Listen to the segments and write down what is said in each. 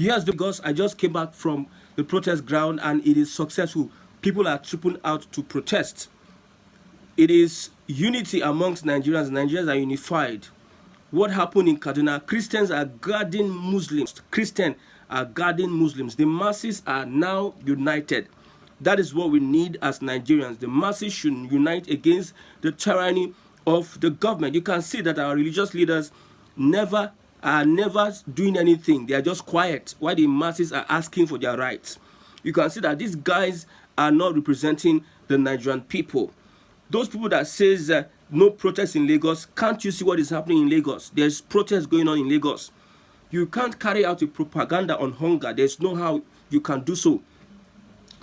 Yes, because I just came back from the protest ground and it is successful. People are tripping out to protest. It is unity amongst Nigerians. Nigerians are unified. What happened in Kaduna? Christians are guarding Muslims. Christians are guarding Muslims. The masses are now united. That is what we need as Nigerians. The masses should unite against the tyranny of the government. You can see that our religious leaders never are never doing anything. They are just quiet while the masses are asking for their rights. You can see that these guys are not representing the Nigerian people. Those people that says no protest in Lagos, can't you see what is happening in Lagos? There's protest going on in Lagos. You can't carry out a propaganda on hunger. There's no how you can do so.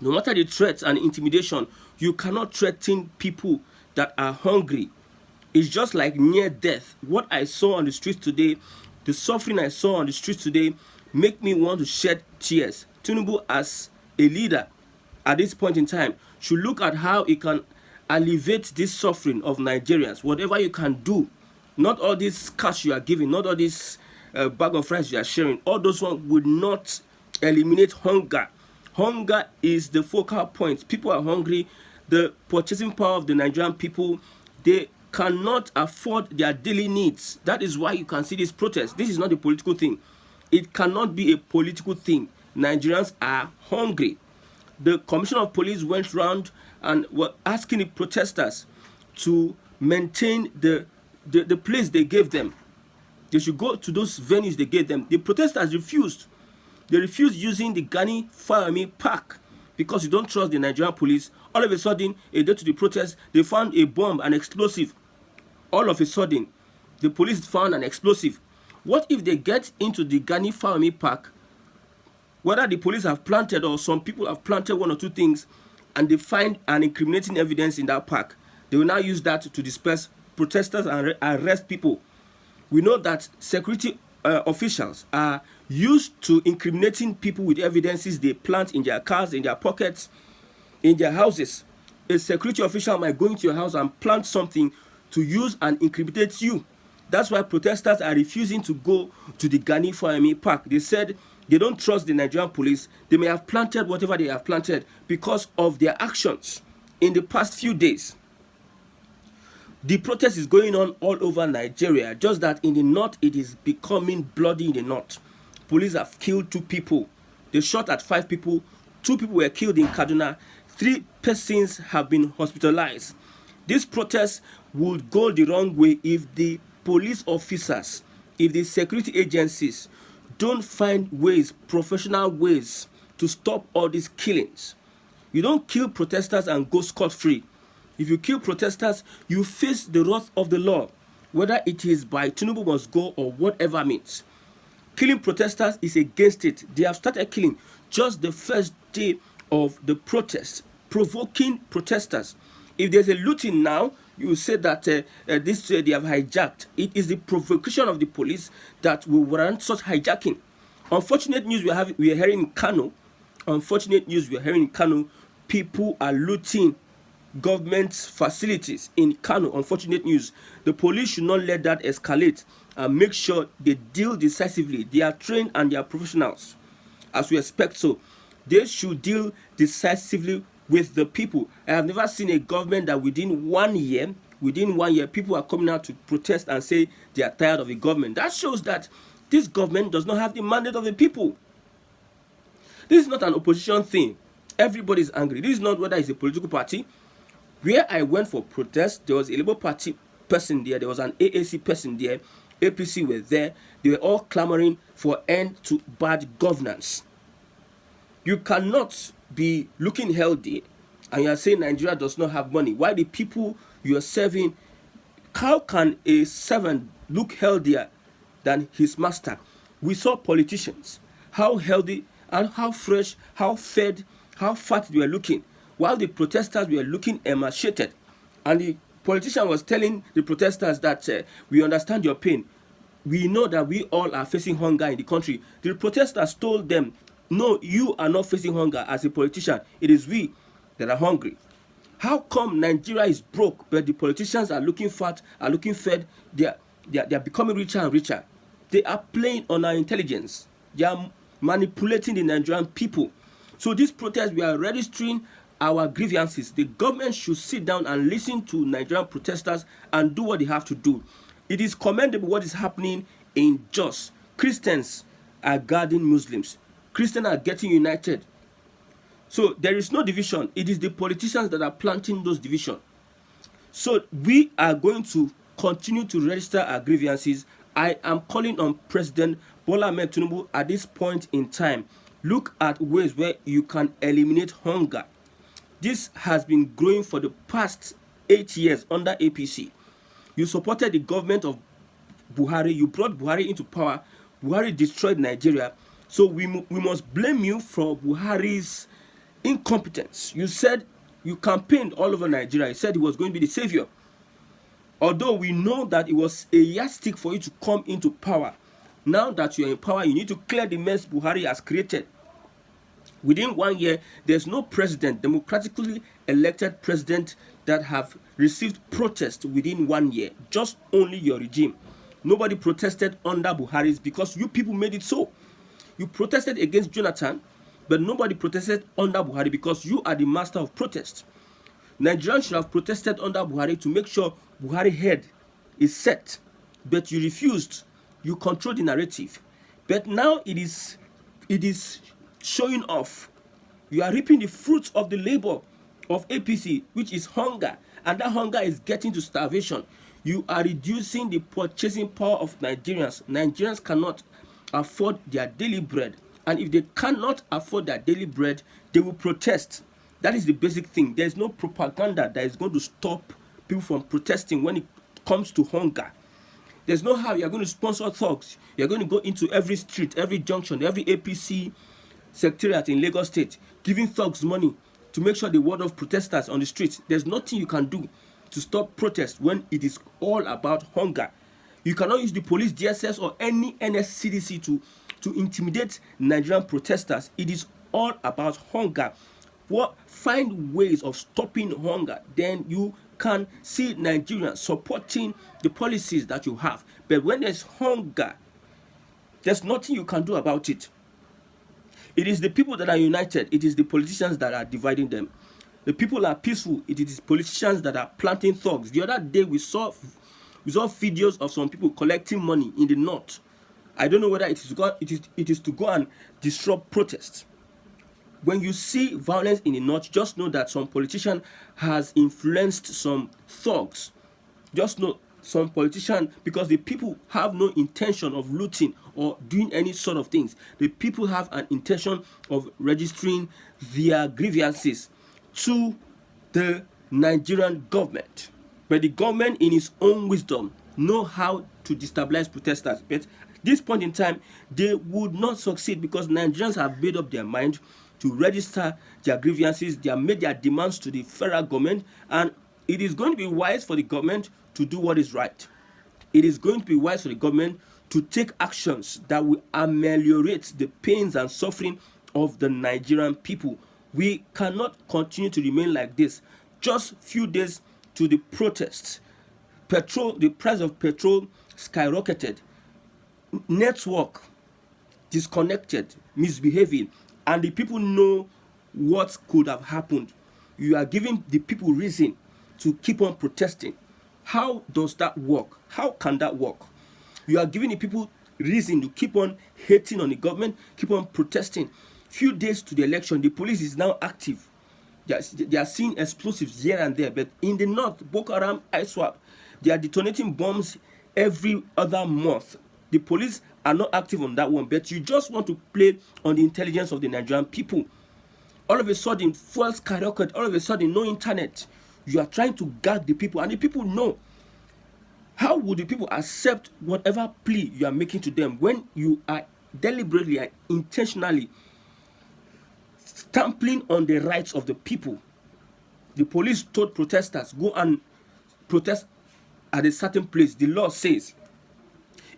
No matter the threats and intimidation, you cannot threaten people that are hungry. It's just like near death. What I saw on the streets today, the suffering I saw on the streets today, make me want to shed tears. Tinubu, as a leader at this point in time, should look at how he can alleviate this suffering of Nigerians. Whatever you can do, not all this cash you are giving, not all this bag of rice you are sharing, all those ones would not eliminate hunger. Hunger is the focal point. People are hungry. The purchasing power of the Nigerian people, they cannot afford their daily needs. That is why you can see this protest. This is not a political thing. It cannot be a political thing. Nigerians are hungry. The commissioner of police went round and were asking the protesters to maintain the place they gave them. They should go to those venues they gave them. The protesters refused. They refused using the Gani Fawemi Park because you don't trust the Nigerian police. All of a sudden, a day to the protest, they found a bomb, an explosive. All of a sudden, the police found an explosive. What if they get into the Gani Fawemi Park, whether the police have planted or some people have planted one or two things, and they find an incriminating evidence in that park? They will now use that to disperse protesters and arrest people. We know that security officials are used to incriminating people with evidences they plant in their cars, in their pockets, in their houses. A security official might go into your house and plant something to use and incriminate you. That's why protesters are refusing to go to the Gani Fawemi Park. They said they don't trust the Nigerian police. They may have planted whatever they have planted because of their actions in the past few days. The protest is going on all over Nigeria, just that in the north it is becoming bloody in the north. Police have killed 2 people. They shot at 5 people. 2 people were killed in Kaduna. 3 persons have been hospitalized. This protest would go the wrong way if the police officers, if the security agencies don't find ways, professional ways, to stop all these killings. You don't kill protesters and go scot-free. If you kill protesters, you face the wrath of the law, whether it is by Tinubu must go or whatever means. Killing protesters is against it. They have started killing just the first day of the protest, provoking protesters. If there's a looting now, you say that they have hijacked. It is the provocation of the police that will warrant such hijacking. Unfortunate news we are hearing in Kano. Unfortunate news we are hearing in Kano. People are looting government facilities in Kano. Unfortunate news. The police should not let that escalate and make sure they deal decisively. They are trained and they are professionals, as we expect so. They should deal decisively with the people. I have never seen a government that within one year, people are coming out to protest and say they are tired of the government. That shows that this government does not have the mandate of the people. This is not an opposition thing. Everybody is angry. This is not whether it's a political party. Where I went for protest, there was a Labour Party person there. There was an AAC person there. APC were there. They were all clamoring for end to bad governance. You cannot be looking healthy and you are saying Nigeria does not have money. Why the people you are serving, how can a servant look healthier than his master? We saw politicians, how healthy and how fresh, how fed, how fat they were looking, while the protesters were looking emaciated. And the politician was telling the protesters that we understand your pain. We know that we all are facing hunger in the country. The protesters told them, no, you are not facing hunger as a politician. It is we that are hungry. How come Nigeria is broke, but the politicians are looking fat, are looking fed, they are becoming richer and richer? They are playing on our intelligence. They are manipulating the Nigerian people. So this protest, we are registering our grievances. The government should sit down and listen to Nigerian protesters and do what they have to do. It is commendable what is happening in Jos. Christians are guarding Muslims. Christians are getting united. So there is no division. It is the politicians that are planting those divisions. So we are going to continue to register our grievances. I am calling on President Bola Ahmed Tinubu at this point in time. Look at ways where you can eliminate hunger. This has been growing for the past 8 years under APC. You supported the government of Buhari. You brought Buhari into power. Buhari destroyed Nigeria. So we must blame you for Buhari's incompetence. You said you campaigned all over Nigeria. You said he was going to be the savior. Although we know that it was a yardstick for you to come into power. Now that you're in power, you need to clear the mess Buhari has created. Within 1 year, there's no president, democratically elected president, that have received protest within 1 year. Just only your regime. Nobody protested under Buhari's because you people made it so. You protested against Jonathan, but nobody protested under Buhari because you are the master of protest. Nigerians should have protested under Buhari to make sure Buhari's head is set, but you refused. You control the narrative. But now it is showing off. You are reaping the fruits of the labor of APC, which is hunger, and that hunger is getting to starvation. You are reducing the purchasing power of Nigerians. Nigerians cannot afford their daily bread, and if they cannot afford their daily bread, they will protest. That is the basic thing. There is no propaganda that is going to stop people from protesting when it comes to hunger. There's no how you are going to sponsor thugs. You are going to go into every street, every junction, every APC secretariat in Lagos State, giving thugs money to make sure they ward off protesters on the streets. There's nothing you can do to stop protest when it is all about hunger. You cannot use the police, DSS, or any NSCDC to intimidate Nigerian protesters. It is all about hunger. Find ways of stopping hunger, then you can see Nigerians supporting the policies that you have. But when there's hunger, there's nothing you can do about it. It is the people that are united. It is the politicians that are dividing them. The people are peaceful. It is politicians that are planting thugs. The other day we saw videos of some people collecting money in the north. I don't know whether it is to go and disrupt protests. When you see violence in the north, just know that some politician has influenced some thugs. Just know some politician, because the people have no intention of looting or doing any sort of things. The people have an intention of registering their grievances to the Nigerian government. But the government, in its own wisdom, know how to destabilize protesters. But at this point in time, they would not succeed because Nigerians have made up their mind to register their grievances. They have made their demands to the federal government, and it is going to be wise for the government to do what is right. It is going to be wise for the government to take actions that will ameliorate the pains and suffering of the Nigerian people. We cannot continue to remain like this. Just few days to the protests, the price of petrol skyrocketed, network disconnected, misbehaving, and the people know what could have happened. You are giving the people reason to keep on protesting. How does that work? How can that work? You are giving the people reason to keep on hating on the government, keep on protesting. Few days to the election, the police is now active. They are seeing explosives here and there. But in the north, Boko Haram, ISWAP, they are detonating bombs every other month. The police are not active on that one. But you just want to play on the intelligence of the Nigerian people. All of a sudden, fuel skyrocket. All of a sudden, no internet. You are trying to gag the people, and the people know. How would the people accept whatever plea you are making to them when you are deliberately and intentionally trampling on the rights of the people? The police told protesters, go and protest at a certain place. The law says,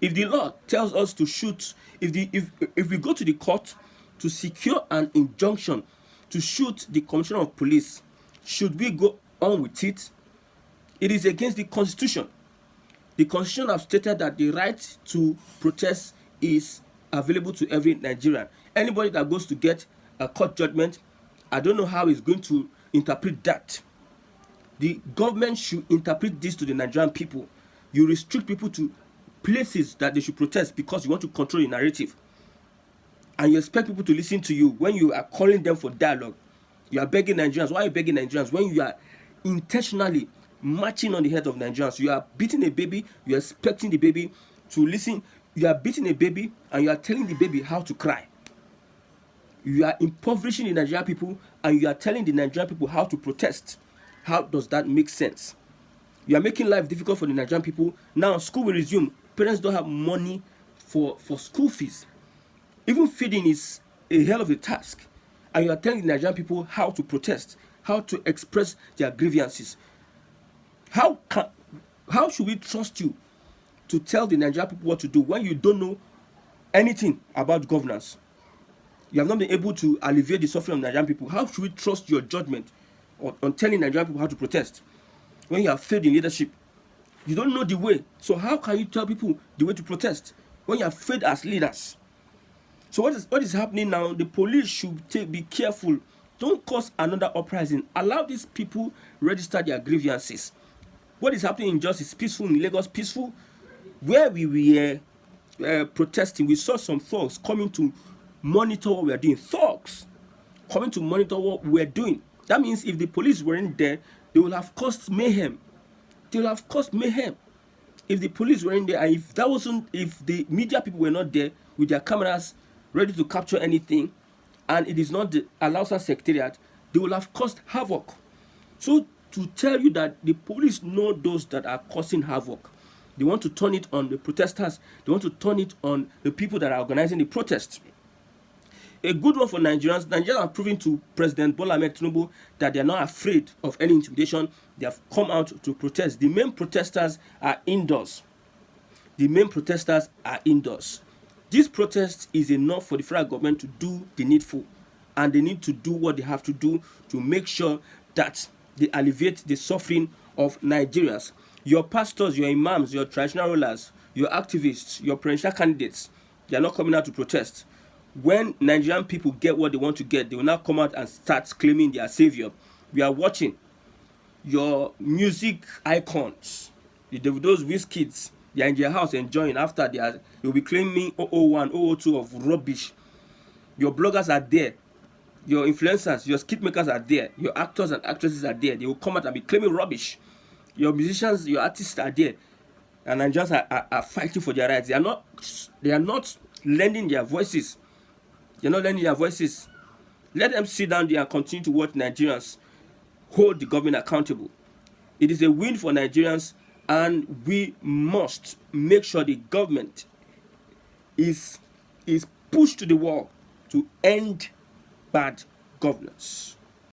if the law tells us to shoot, if we go to the court to secure an injunction to shoot the commissioner of police, should we go on with it? It is against the constitution. The constitution has stated that the right to protest is available to every Nigerian. Anybody that goes to get a court judgment, I don't know how he's going to interpret that. The government should interpret this to the Nigerian people. You restrict people to places that they should protest because you want to control the narrative. And you expect people to listen to you when you are calling them for dialogue. You are begging Nigerians. Why are you begging Nigerians when you are intentionally marching on the head of Nigerians? You are beating a baby, you are expecting the baby to listen. You are beating a baby and you are telling the baby how to cry. You are impoverishing the Nigerian people and you are telling the Nigerian people how to protest. How does that make sense? You are making life difficult for the Nigerian people. Now school will resume. Parents don't have money for school fees. Even feeding is a hell of a task. And you are telling the Nigerian people how to protest, how to express their grievances. How should we trust you to tell the Nigerian people what to do when you don't know anything about governance? You have not been able to alleviate the suffering of Nigerian people. How should we trust your judgment on telling Nigerian people how to protest when you have failed in leadership? You don't know the way. So how can you tell people the way to protest when you have failed as leaders? So what is happening now? The police should be careful. Don't cause another uprising. Allow these people register their grievances. What is happening in Jos is peaceful, in Lagos peaceful. Where we were protesting, we saw some thugs coming to monitor what we are doing. Thugs coming to monitor what we are doing. That means if the police weren't there, they would have caused mayhem. They would have caused mayhem. If the police weren't there, and if the media people were not there with their cameras ready to capture anything, and it is not the Alausa Secretariat, they will have caused havoc. So to tell you that the police know those that are causing havoc, they want to turn it on the protesters, they want to turn it on the people that are organizing the protest. A good one for Nigerians. Nigerians are proving to President Bola Ahmed Tinubu that they are not afraid of any intimidation. They have come out to protest. The main protesters are indoors. The main protesters are indoors. This protest is enough for the federal government to do the needful, and they need to do what they have to do to make sure that they alleviate the suffering of Nigerians. Your pastors, your imams, your traditional rulers, your activists, your presidential candidates, they are not coming out to protest. When Nigerian people get what they want to get, they will now come out and start claiming their savior. We are watching your music icons, the Davido's Wizkids. They are in their house enjoying. After they'll be claiming 001, 002 of rubbish. Your bloggers are there. Your influencers, your skit makers are there. Your actors and actresses are there. They will come out and be claiming rubbish. Your musicians, your artists are there. And Nigerians are fighting for their rights. They are not lending their voices. They're not lending their voices. Let them sit down there and continue to watch Nigerians hold the government accountable. It is a win for Nigerians, and we must make sure the government is pushed to the wall to end bad governance.